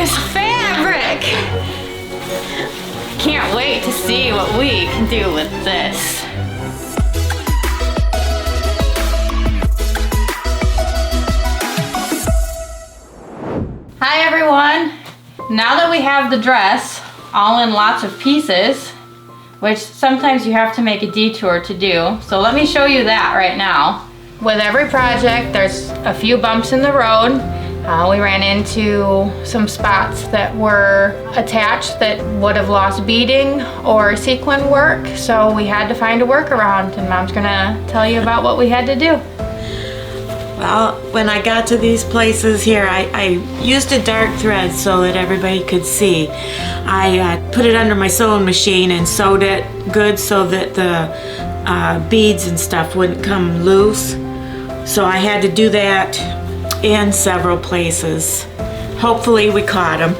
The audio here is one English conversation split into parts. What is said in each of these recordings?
this fabric. Can't wait to see what we can do with this. Hi everyone. Now that we have the dress all in lots of pieces, which sometimes you have to make a detour to do, so let me show you that right now. With every project, there's a few bumps in the road. We ran into some spots that were attached that would have lost beading or sequin work, so we had to find a workaround, and Mom's gonna tell you about what we had to do. Well, when I got to these places here, I used a dark thread so that everybody could see. I put it under my sewing machine and sewed it good so that the beads and stuff wouldn't come loose. So I had to do that in several places. Hopefully we caught them.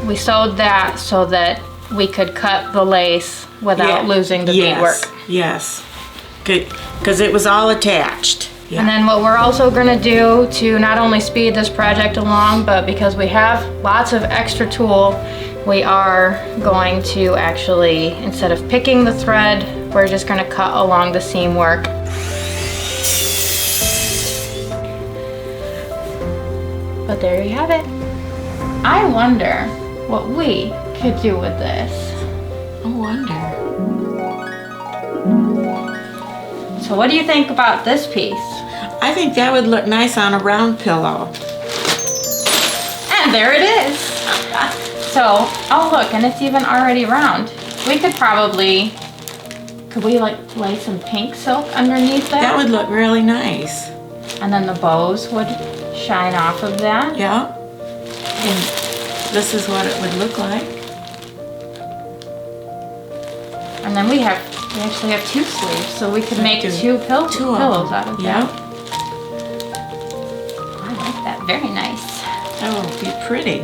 We sewed that so that we could cut the lace without losing the beadwork. Yes, because it was all attached. Yeah. And then what we're also gonna do to not only speed this project along, but because we have lots of extra tool, we are going to actually, instead of picking the thread, we're just gonna cut along the seam work. But there you have it. I wonder what we could do with this. I wonder. So what do you think about this piece? I think that would look nice on a round pillow. And there it is. So, oh look, and it's even already round. We could probably, could we like lay some pink silk underneath that? That would look really nice. And then the bows would shine off of that. Yeah. And this is what it would look like. And then we actually have two sleeves, so we could make two pillows out of that. I like that, very nice. That would be pretty.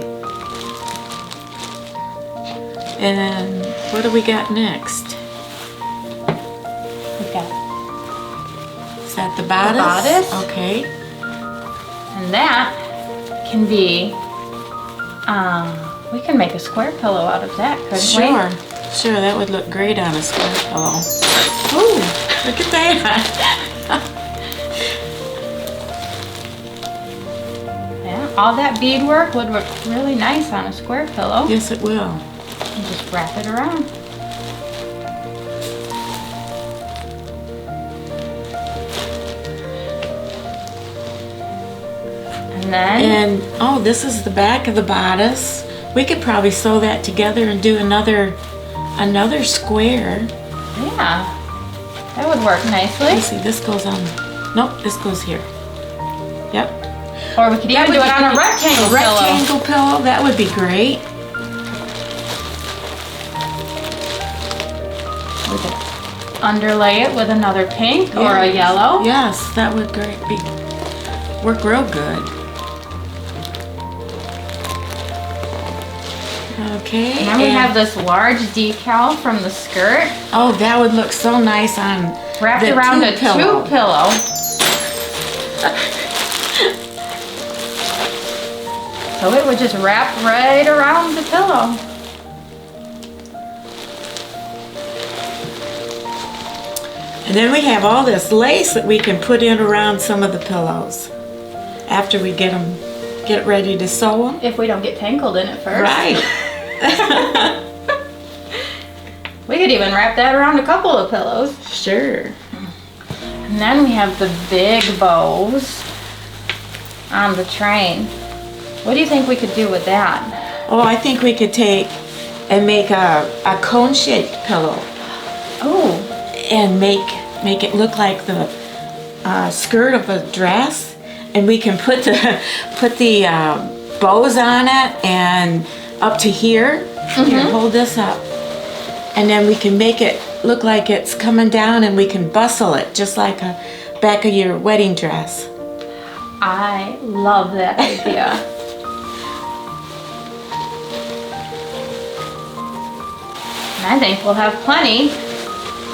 And what do we got next? We got, is that the bodice? The bodice. Okay. And that can be, we can make a square pillow out of that, couldn't we? Sure, that would look great on a square pillow. Ooh, look at that. Yeah, all that beadwork would look really nice on a square pillow. Yes, it will. And just wrap it around. And then... And, oh, this is the back of the bodice. We could probably sew that together and do another square. Yeah, that would work nicely. Let's see, this goes on, nope, this goes here. Yep. Or we could even do it on a rectangle pillow. Rectangle pillow, that would be great. We could underlay it with another pink or a yellow. Yes, that would work real good. Okay. And then we have this large decal from the skirt. Oh, that would look so nice on wrapped around a tube pillow. So it would just wrap right around the pillow. And then we have all this lace that we can put in around some of the pillows after we get ready to sew them. If we don't get tangled in it first. Right. We could even wrap that around a couple of pillows. Sure. And then we have the big bows on the train. What do you think we could do with that? Oh, I think we could take and make a cone-shaped pillow. Oh. And make it look like the skirt of a dress, and we can put the bows on it and up to here. Here, hold this up, and then we can make it look like it's coming down, and we can bustle it just like a back of your wedding dress. I love that idea. And I think we'll have plenty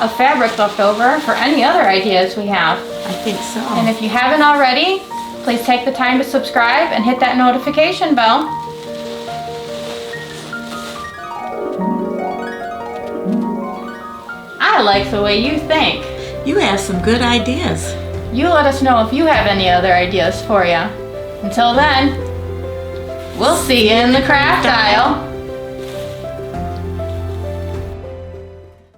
of fabric left over for any other ideas we have. I think so. And if you haven't already, please take the time to subscribe and hit that notification bell. like the way you think. You have some good ideas. You let us know if you have any other ideas for you. Until then, we'll see you in the craft aisle.